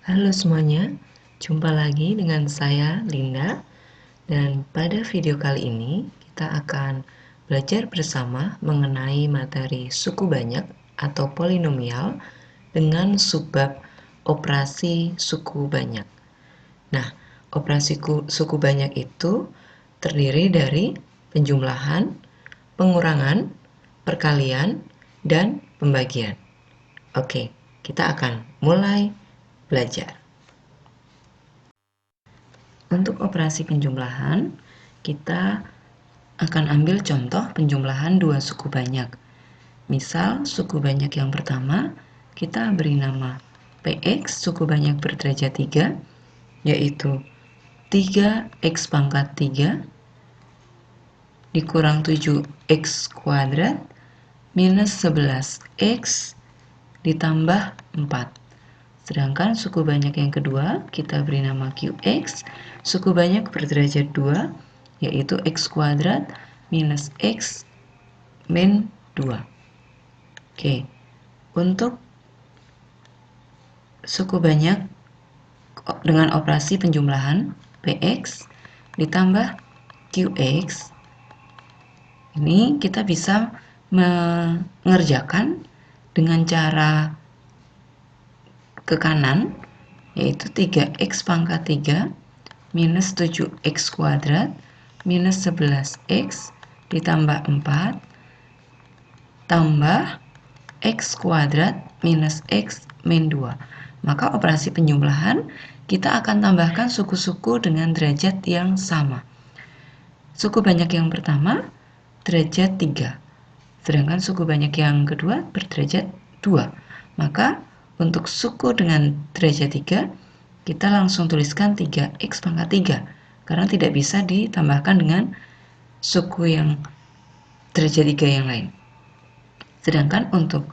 Halo semuanya, jumpa lagi dengan saya Linda, dan pada video kali ini kita akan belajar bersama mengenai materi suku banyak atau polinomial dengan subbab operasi suku banyak. Nah, operasi suku banyak itu terdiri dari penjumlahan, pengurangan, perkalian, dan pembagian. Oke, kita akan mulai belajar. Untuk operasi penjumlahan, kita akan ambil contoh penjumlahan dua suku banyak. Misal, suku banyak yang pertama, kita beri nama PX, suku banyak berderajat 3, yaitu 3x pangkat 3 dikurang 7x kuadrat minus 11x ditambah 4. Sedangkan suku banyak yang kedua, kita beri nama QX, suku banyak berderajat 2, yaitu x kuadrat minus x min 2. Oke, untuk suku banyak dengan operasi penjumlahan PX ditambah QX, ini kita bisa mengerjakan dengan cara ke kanan, yaitu 3x pangkat 3 minus 7x kuadrat minus 11x ditambah 4 tambah x kuadrat minus x min 2. Maka operasi penjumlahan kita akan tambahkan suku-suku dengan derajat yang sama. Suku banyak yang pertama derajat 3, sedangkan suku banyak yang kedua berderajat 2. Maka untuk suku dengan derajat 3, kita langsung tuliskan 3x pangkat 3, karena tidak bisa ditambahkan dengan suku yang derajat 3 yang lain. Sedangkan untuk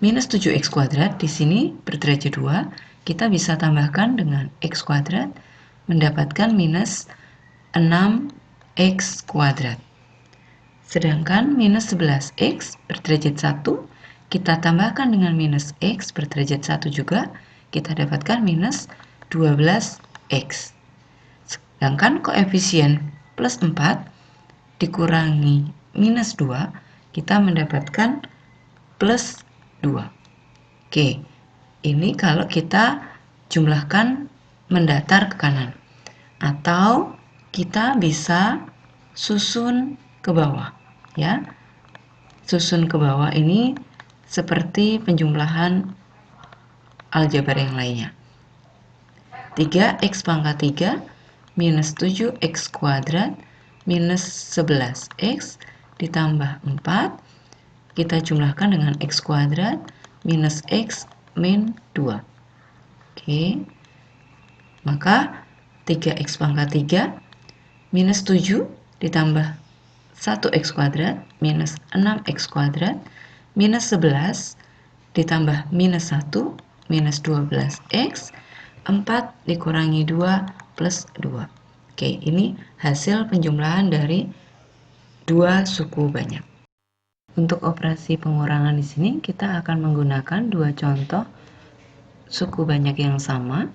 minus 7x kuadrat di sini berderajat 2, kita bisa tambahkan dengan x kuadrat mendapatkan minus 6x kuadrat. Sedangkan minus 11x berderajat 1, kita tambahkan dengan minus x berderajat 1 juga, kita dapatkan minus 12x. Sedangkan koefisien plus 4 dikurangi minus 2, kita mendapatkan plus 2. Oke, ini kalau kita jumlahkan mendatar ke kanan. Atau kita bisa susun ke bawah. Ya, susun ke bawah ini seperti penjumlahan aljabar yang lainnya. 3x pangkat 3 minus 7x kuadrat minus 11x ditambah 4, kita jumlahkan dengan x kuadrat minus x min 2. Oke, maka 3x pangkat 3 minus 7 ditambah 1x kuadrat minus 6x kuadrat minus 11 ditambah minus 1 minus 12x, 4 dikurangi 2 plus 2. Oke, ini hasil penjumlahan dari dua suku banyak. Untuk operasi pengurangan di sini kita akan menggunakan dua contoh suku banyak yang sama,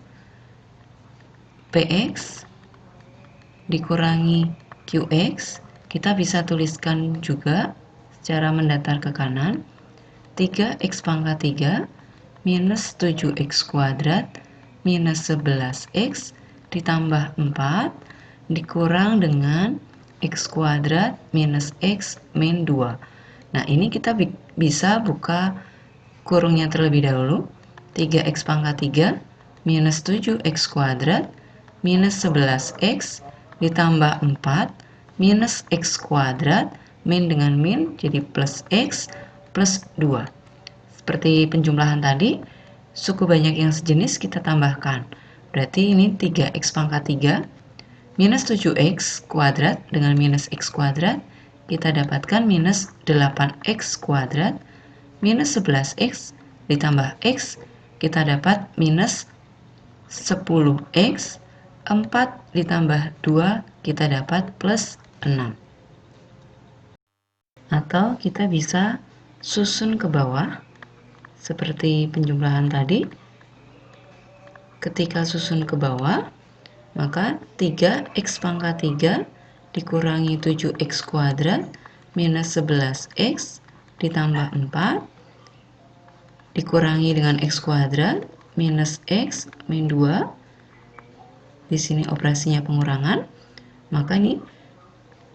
PX dikurangi QX. Kita bisa tuliskan juga secara mendatar ke kanan, 3x pangkat 3 minus 7x kuadrat minus 11x ditambah 4 dikurang dengan x kuadrat minus x min 2. Nah, ini kita bisa buka kurungnya terlebih dahulu. 3x pangkat 3 minus 7x kuadrat minus 11x ditambah 4 minus x kuadrat min dengan min jadi plus x plus 2. Seperti penjumlahan tadi, suku banyak yang sejenis kita tambahkan. Berarti ini 3x pangkat 3 minus 7x kuadrat dengan minus x kuadrat, kita dapatkan minus 8x kuadrat minus 11x ditambah x, kita dapat minus 10x, 4 ditambah 2 kita dapat plus 6. Atau kita bisa susun ke bawah seperti penjumlahan tadi. ketika susun ke bawah, maka 3x pangkat 3 dikurangi 7x kuadrat minus 11x ditambah 4 dikurangi dengan x kuadrat minus x min 2. Di sini operasinya pengurangan, maka ini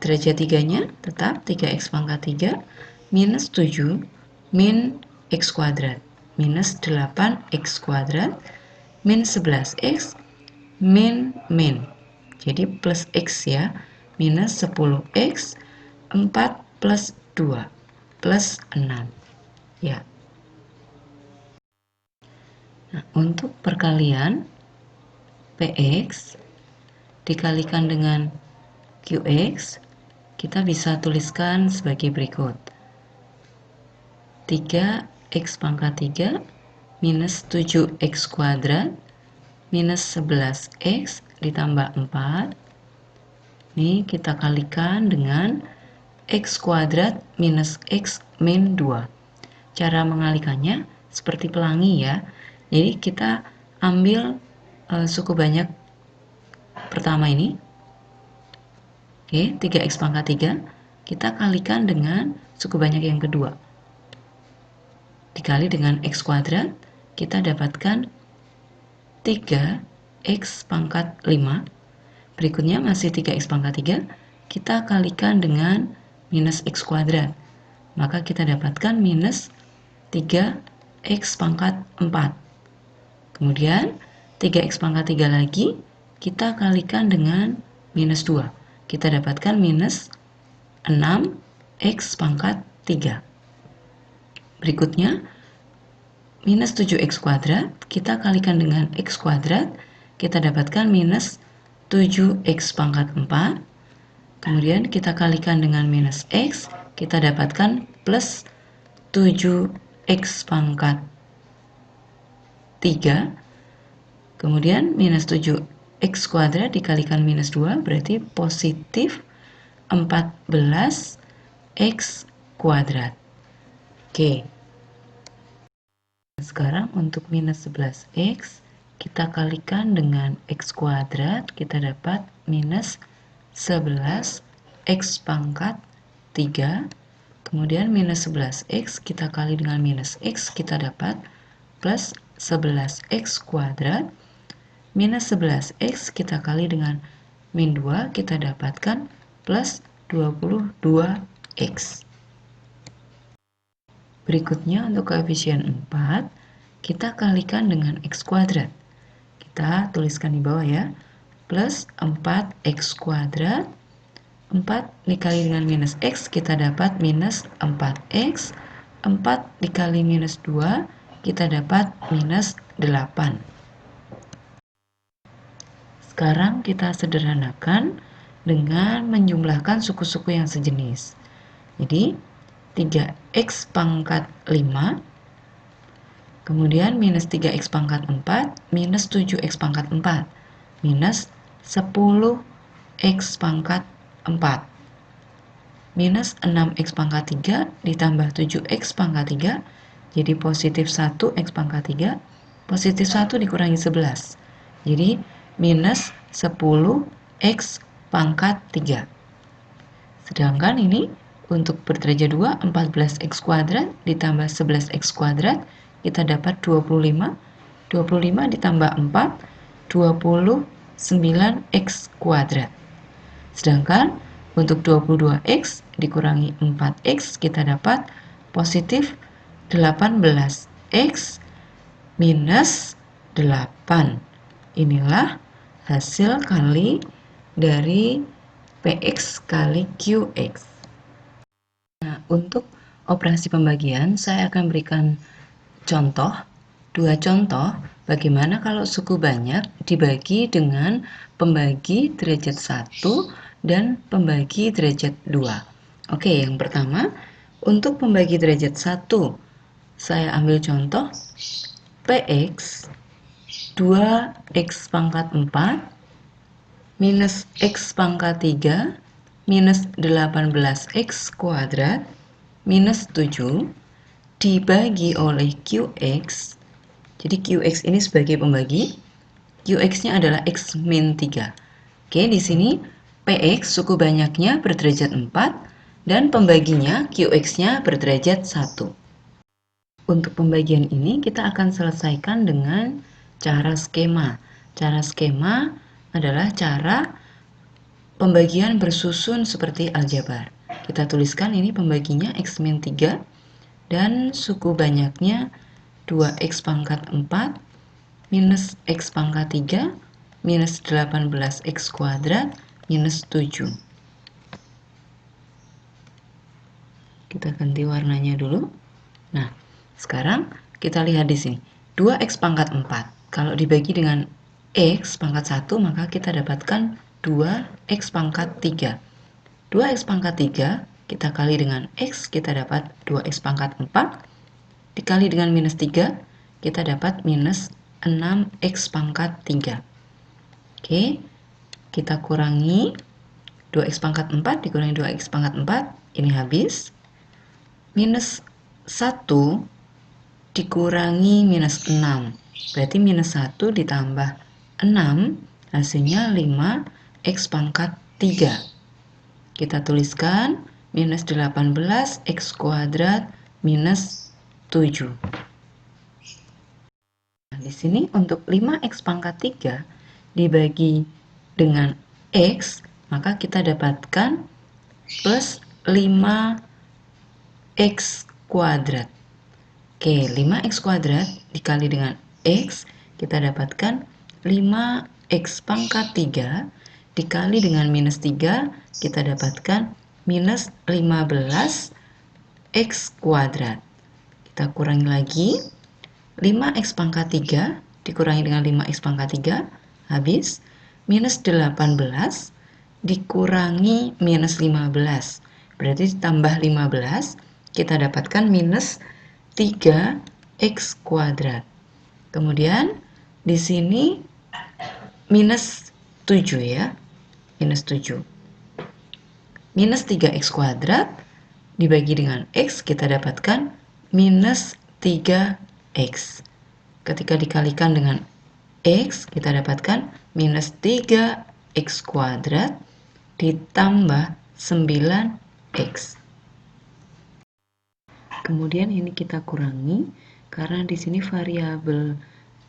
derajat 3-nya tetap 3x pangkat 3 minus 7 min x kuadrat minus 8x kuadrat min 11x min. Jadi plus x ya, minus 10x 4 plus 2 plus 6 ya. Nah, untuk perkalian px dikalikan dengan qx, kita bisa tuliskan sebagai berikut. 3x pangkat 3 minus 7x kuadrat minus 11x ditambah 4. Ini kita kalikan dengan x kuadrat minus x min 2. Cara mengalikannya seperti pelangi ya. Jadi kita ambil suku banyak pertama ini. Oke, 3x pangkat 3 kita kalikan dengan suku banyak yang kedua. Dikali dengan x kuadrat, kita dapatkan 3x pangkat 5. Berikutnya masih 3x pangkat 3, kita kalikan dengan minus x kuadrat. Maka kita dapatkan minus 3x pangkat 4. Kemudian 3x pangkat 3 lagi, kita kalikan dengan minus 2. Kita dapatkan minus 6x pangkat 3. Berikutnya, minus 7x kuadrat, kita kalikan dengan x kuadrat, kita dapatkan minus 7x pangkat 4. Kemudian kita kalikan dengan minus x, kita dapatkan plus 7x pangkat 3. Kemudian minus 7x kuadrat dikalikan minus 2, berarti positif 14x kuadrat. Oke. Sekarang untuk minus 11x, kita kalikan dengan x kuadrat, kita dapat minus 11x pangkat 3. Kemudian minus 11x, kita kali dengan minus x, kita dapat plus 11x kuadrat. Minus 11x, kita kali dengan min 2, kita dapatkan plus 22x. Berikutnya untuk koefisien 4, kita kalikan dengan x kuadrat. Kita tuliskan di bawah ya, plus 4x kuadrat. 4 dikali dengan minus x, kita dapat minus 4x. 4 dikali minus 2, kita dapat minus 8. Sekarang kita sederhanakan dengan menjumlahkan suku-suku yang sejenis. Jadi 3x pangkat 5, kemudian minus 3x pangkat 4, minus 7x pangkat 4, minus 10x pangkat 4, minus 6x pangkat 3 ditambah 7x pangkat 3, jadi positif 1x pangkat 3, positif 1 dikurangi 11, jadi minus 10x pangkat 3. Sedangkan ini untuk berderajat 2, 14x kuadrat ditambah 11x kuadrat, kita dapat 25. 25 ditambah 4, 29x kuadrat. Sedangkan untuk 22x dikurangi 4x, kita dapat positif 18x minus 8. Inilah hasil kali dari px kali qx. Nah, untuk operasi pembagian, saya akan berikan dua contoh bagaimana kalau suku banyak dibagi dengan pembagi derajat 1 dan pembagi derajat 2. Oke, yang pertama, untuk pembagi derajat 1, saya ambil contoh px 2x pangkat 4 minus x pangkat 3 minus 18x kuadrat minus 7 dibagi oleh qx. Jadi qx ini sebagai pembagi, QX-nya adalah X min 3. Oke, di sini PX suku banyaknya berderajat 4 dan pembaginya QX-nya berderajat 1. Untuk pembagian ini kita akan selesaikan dengan cara skema. Cara skema adalah cara pembagian bersusun seperti aljabar. Kita tuliskan ini pembaginya X min 3 dan suku banyaknya 2X pangkat 4 minus X pangkat 3 minus 18X kuadrat minus 7. Kita ganti warnanya dulu. Nah, sekarang kita lihat di sini. 2X pangkat 4. Kalau dibagi dengan X pangkat 1, maka kita dapatkan 2X pangkat 3. 2X pangkat 3 kita kali dengan X, kita dapat 2X pangkat 4. Dikali dengan minus 3, kita dapat minus 6X pangkat 3. Oke, kita kurangi 2X pangkat 4 dikurangi 2X pangkat 4, ini habis. Minus 1 dikurangi minus 6, berarti minus 1 ditambah 6, hasilnya 5X pangkat 3. Kita tuliskan minus 18X kuadrat minus 7. Nah, di sini untuk 5X pangkat 3 dibagi dengan X, maka kita dapatkan plus 5X kuadrat. Oke, 5X kuadrat dikali dengan X, kita dapatkan 5X pangkat 3 dikali dengan minus 3, kita dapatkan minus 15X kuadrat. Kita kurangi lagi, 5X pangkat 3 dikurangi dengan 5X pangkat 3, habis. Minus 18 dikurangi minus 15, berarti tambah 15, kita dapatkan minus 3X kuadrat. Kemudian di sini minus 7 ya, minus 7. Minus 3X kuadrat dibagi dengan X, kita dapatkan minus 3X. Ketika dikalikan dengan X, kita dapatkan minus 3X kuadrat ditambah 9X. Kemudian ini kita kurangi, karena di sini variabel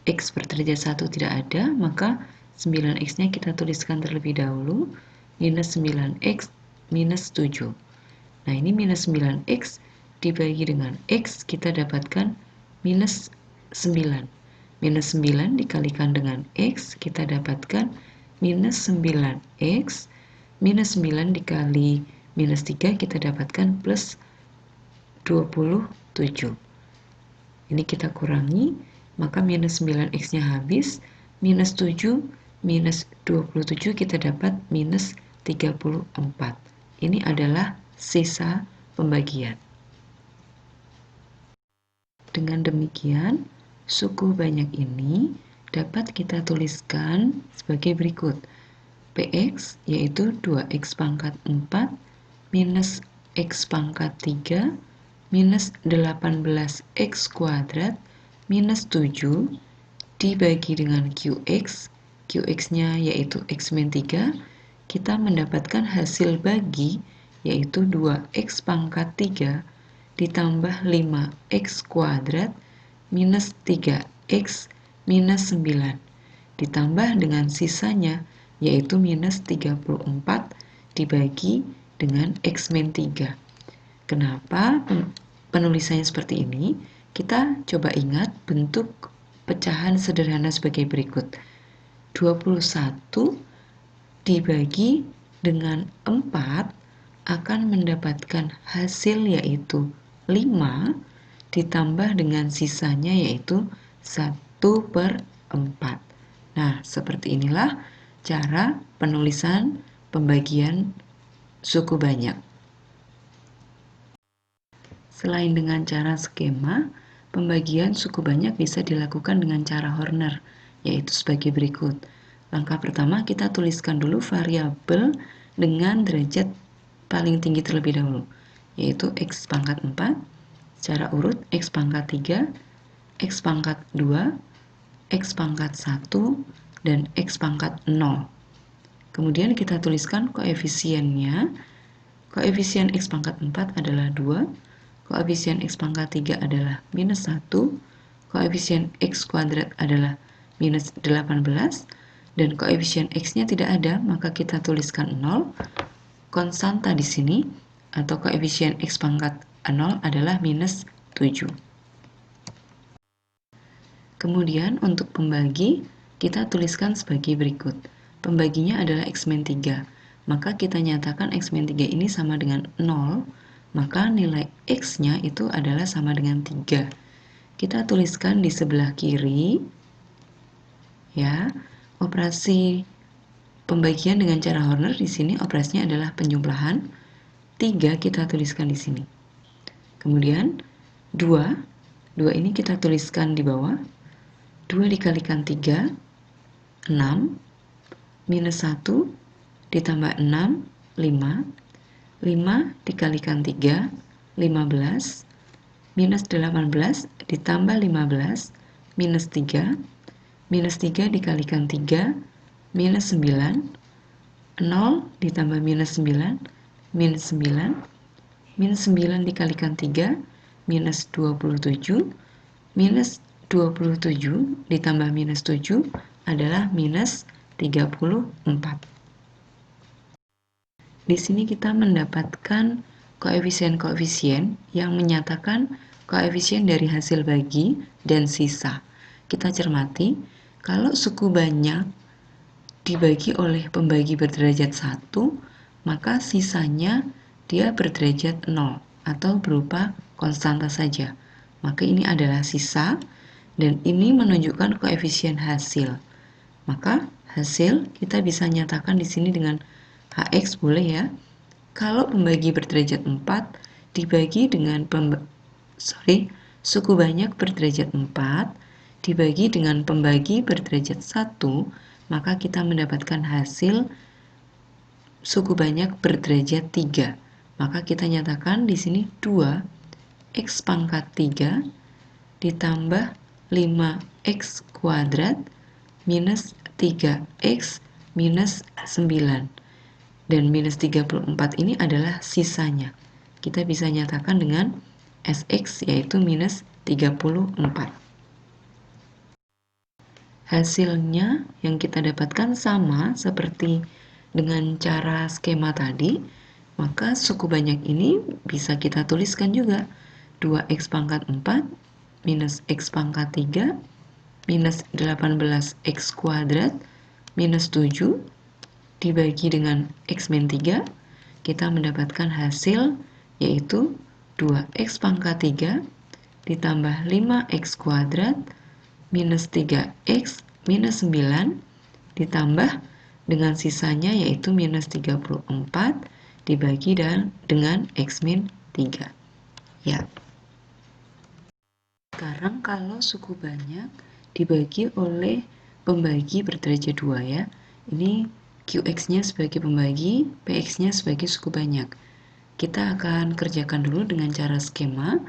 X berderajat 1 tidak ada, maka 9X-nya kita tuliskan terlebih dahulu, minus 9X minus 7. Nah, ini minus 9X dibagi dengan X, kita dapatkan minus 9. Minus 9 dikalikan dengan X, kita dapatkan minus 9X. Minus 9 dikali minus 3, kita dapatkan plus 27. Ini kita kurangi, maka minus 9X-nya habis, minus 7 minus 27 kita dapat minus 34. Ini adalah sisa pembagian. Dengan demikian, suku banyak ini dapat kita tuliskan sebagai berikut. PX yaitu 2X pangkat 4 minus X pangkat 3 minus 18X kuadrat minus 7 dibagi dengan QX. QX-nya yaitu X min 3. Kita mendapatkan hasil bagi yaitu 2X pangkat 3 ditambah 5X kuadrat minus 3X minus 9 ditambah dengan sisanya yaitu minus 34 dibagi dengan X min 3. Kenapa penulisannya seperti ini? Kita coba ingat bentuk pecahan sederhana sebagai berikut. 21 dibagi dengan 4 akan mendapatkan hasil yaitu 5 ditambah dengan sisanya yaitu 1/4. Nah, seperti inilah cara penulisan pembagian suku banyak. Selain dengan cara skema, pembagian suku banyak bisa dilakukan dengan cara Horner, yaitu sebagai berikut. Langkah pertama, kita tuliskan dulu variabel dengan derajat paling tinggi terlebih dahulu, yaitu X pangkat 4, secara urut X pangkat 3, X pangkat 2, X pangkat 1, dan X pangkat 0. Kemudian kita tuliskan koefisiennya. Koefisien X pangkat 4 adalah 2, koefisien X pangkat 3 adalah minus 1, koefisien X kuadrat adalah minus 18, dan koefisien X-nya tidak ada, maka kita tuliskan 0. Konstanta di sini, atau koefisien X pangkat 0 adalah minus 7. Kemudian untuk pembagi, kita tuliskan sebagai berikut. Pembaginya adalah X-3. Maka kita nyatakan X-3 ini sama dengan 0, maka nilai X-nya itu adalah sama dengan 3. Kita tuliskan di sebelah kiri, ya, operasi pembagian dengan cara Horner di sini operasinya adalah penjumlahan. 3 kita tuliskan di sini. Kemudian 2 ini kita tuliskan di bawah. 2 dikalikan 3, 6, minus 1, ditambah 6, 5, 5 dikalikan 3, 15, minus 18, ditambah 15, minus 3, minus 3 dikalikan 3, minus 9, 0 ditambah minus 9, minus 9, minus 9 dikalikan 3, minus 27, minus 27 ditambah minus 7 adalah minus 34. Di sini kita mendapatkan koefisien-koefisien yang menyatakan koefisien dari hasil bagi dan sisa. Kita cermati, kalau suku banyak dibagi oleh pembagi berderajat 1, maka sisanya dia berderajat 0 atau berupa konstanta saja. Maka ini adalah sisa. Dan ini menunjukkan koefisien hasil. Maka hasil kita bisa nyatakan di sini dengan HX boleh ya. Kalau pembagi berderajat 4 dibagi dengan suku banyak berderajat 4 dibagi dengan pembagi berderajat 1, maka kita mendapatkan hasil suku banyak berderajat 3. Maka kita nyatakan di sini 2x pangkat 3 ditambah 5x kuadrat minus 3x minus 9. Dan minus 34 ini adalah sisanya. Kita bisa nyatakan dengan Sx yaitu minus 34. Hasilnya yang kita dapatkan sama seperti dengan cara skema tadi, maka suku banyak ini bisa kita tuliskan juga. 2x pangkat 4 minus x pangkat 3 minus 18x kuadrat minus 7 dibagi dengan x min 3, kita mendapatkan hasil yaitu 2x pangkat 3 ditambah 5x kuadrat minus 3x minus 9 ditambah dengan sisanya yaitu minus 34 dibagi dengan x min 3. Ya. Sekarang kalau suku banyak dibagi oleh pembagi berderajat 2 ya. Ini QX-nya sebagai pembagi, PX-nya sebagai suku banyak. Kita akan kerjakan dulu dengan cara skema.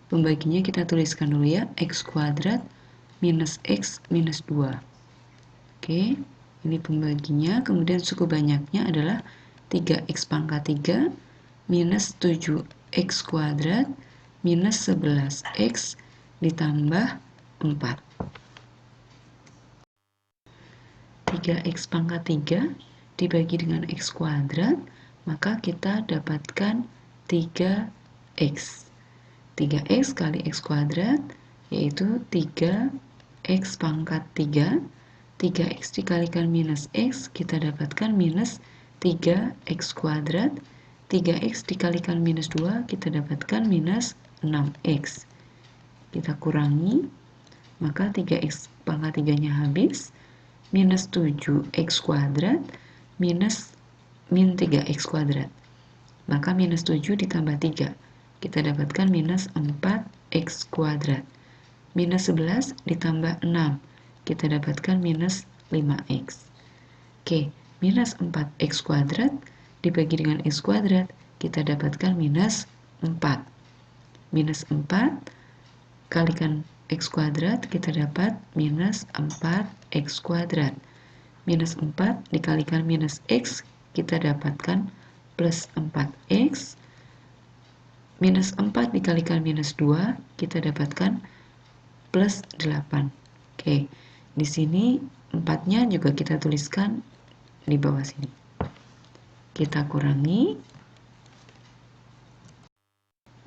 Pembaginya kita tuliskan dulu ya, X kuadrat minus X minus 2. Oke, ini pembaginya. Kemudian suku banyaknya adalah 3X pangkat 3 minus 7X kuadrat minus 11X ditambah 4. 3x pangkat 3 dibagi dengan x kuadrat, maka kita dapatkan 3x. 3x kali x kuadrat yaitu 3x pangkat 3. 3x dikalikan minus x, kita dapatkan minus 3x kuadrat. 3x dikalikan minus 2, kita dapatkan minus 6x. Kita kurangi, maka 3x pangkat 3-nya habis, minus 7x kuadrat, minus min 3x kuadrat. Maka minus 7 ditambah 3, kita dapatkan minus 4x kuadrat. Minus 11 ditambah 6, kita dapatkan minus 5x. Oke, minus 4x kuadrat dibagi dengan x kuadrat, kita dapatkan minus 4. Minus 4 kalikan x kuadrat, kita dapat minus 4x kuadrat. minus 4 dikalikan minus X, kita dapatkan plus 4X. Minus 4 dikalikan minus 2, kita dapatkan plus 8. Oke, di sini 4-nya juga kita tuliskan di bawah sini. Kita kurangi.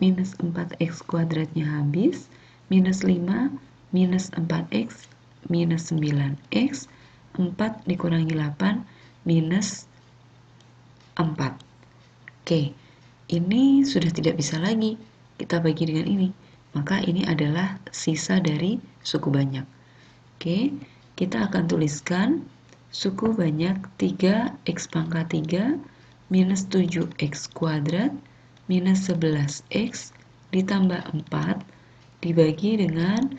Minus 4X kuadratnya habis. Minus 5, minus 4X, minus 9X. 4 dikurangi 8, minus 4. Oke, ini sudah tidak bisa lagi kita bagi dengan ini. Maka ini adalah sisa dari suku banyak. Oke, kita akan tuliskan suku banyak 3x pangkat 3 minus 7x kuadrat minus 11x ditambah 4 dibagi dengan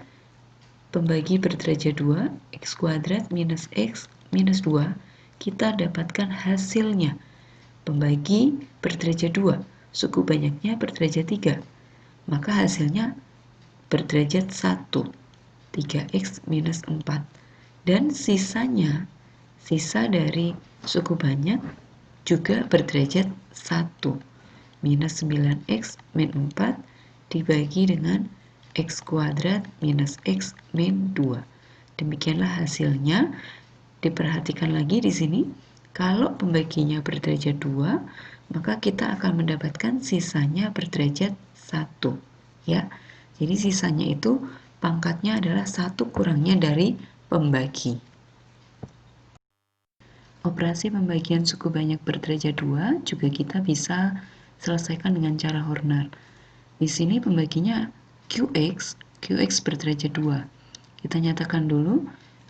pembagi berderajat 2, x kuadrat minus x minus 2, kita dapatkan hasilnya. Pembagi berderajat 2, suku banyaknya berderajat 3, maka hasilnya berderajat 1, 3x minus 4. Dan sisanya, sisa dari suku banyak juga berderajat 1, minus 9x min 4 dibagi dengan x kuadrat minus x min 2. Demikianlah hasilnya. Diperhatikan lagi di sini, kalau pembaginya berderajat 2, maka kita akan mendapatkan sisanya berderajat 1. Ya. Jadi sisanya itu pangkatnya adalah 1 kurangnya dari pembagi. Operasi pembagian suku banyak berderajat 2 juga kita bisa selesaikan dengan cara Horner. Di sini pembaginya QX berderajat 2. Kita nyatakan dulu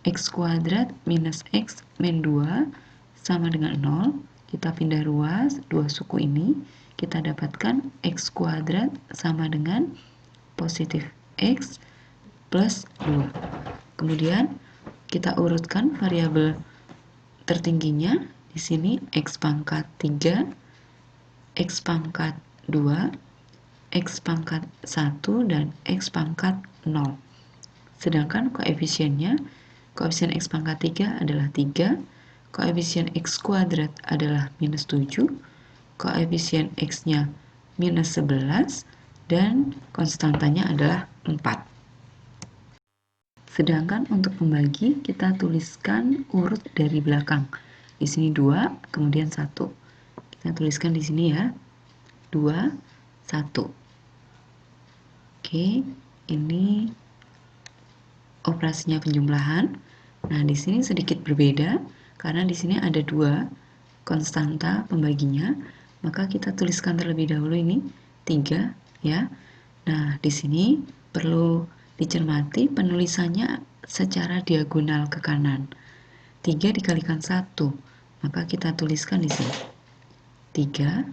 x kuadrat minus x min 2 sama dengan 0. Kita pindah ruas dua suku ini, kita dapatkan x kuadrat sama dengan positif x plus 2. Kemudian kita urutkan variabel tertingginya. Di sini x pangkat 3, x pangkat 2, x pangkat 1, dan x pangkat 0. Sedangkan koefisiennya, koefisien x pangkat 3 adalah 3, koefisien x kuadrat adalah minus 7, koefisien x-nya minus 11, dan konstantanya adalah 4. Sedangkan untuk pembagi, kita tuliskan urut dari belakang. Di sini 2, kemudian 1. Kita tuliskan di sini ya, 2, 1. Oke, ini operasinya penjumlahan. Nah, di sini sedikit berbeda karena di sini ada 2 konstanta pembaginya, maka kita tuliskan terlebih dahulu ini 3 ya. Nah, di sini perlu dicermati penulisannya secara diagonal ke kanan. 3 dikalikan 1, maka kita tuliskan di sini 3.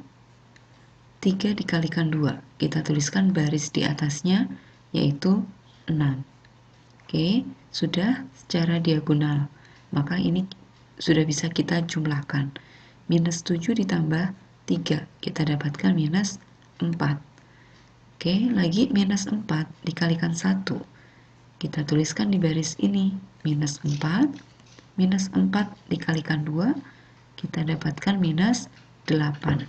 3 dikalikan 2, kita tuliskan baris di atasnya yaitu 6. Oke, sudah secara diagonal. Maka ini sudah bisa kita jumlahkan. Minus 7 ditambah 3, kita dapatkan minus 4. Oke, lagi minus 4 dikalikan 1. Kita tuliskan di baris ini, minus 4. Minus 4 dikalikan 2, kita dapatkan minus 8.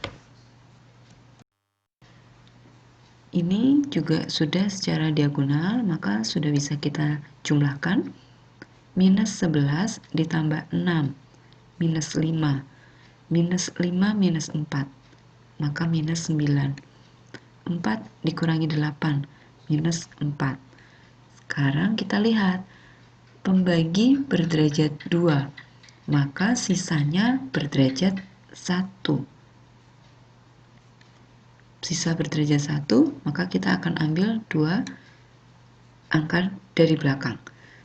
Ini juga sudah secara diagonal, maka sudah bisa kita jumlahkan. Minus 11 ditambah 6, minus 5. Minus 5 minus 4, maka minus 9. 4 dikurangi 8, minus 4. Sekarang kita lihat, pembagi berderajat 2, maka sisanya berderajat 1. Sisa berderajat 1, maka kita akan ambil 2 angka dari belakang.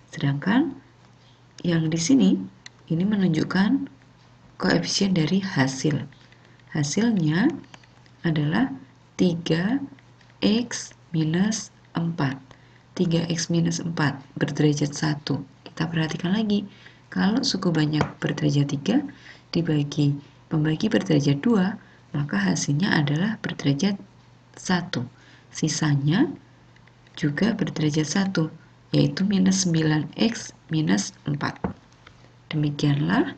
Sedangkan yang di sini, ini menunjukkan koefisien dari hasil. Hasilnya adalah 3x minus 4. 3x minus 4 berderajat 1. Kita perhatikan lagi, kalau suku banyak berderajat 3 dibagi pembagi berderajat 2, maka hasilnya adalah berderajat 1. Sisanya juga berderajat 1, yaitu minus 9x minus 4. Demikianlah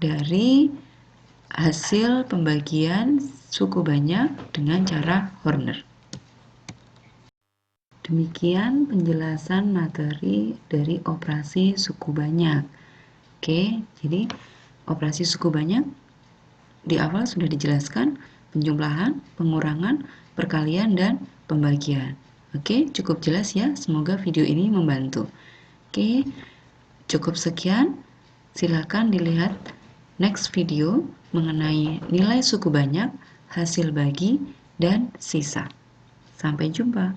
dari hasil pembagian suku banyak dengan cara Horner. Demikian penjelasan materi dari operasi suku banyak. Oke, jadi operasi suku banyak di awal sudah dijelaskan penjumlahan, pengurangan, perkalian, dan pembagian. Oke, cukup jelas ya. Semoga video ini membantu. Oke, cukup sekian. Silakan dilihat next video mengenai nilai suku banyak, hasil bagi, dan sisa. Sampai jumpa.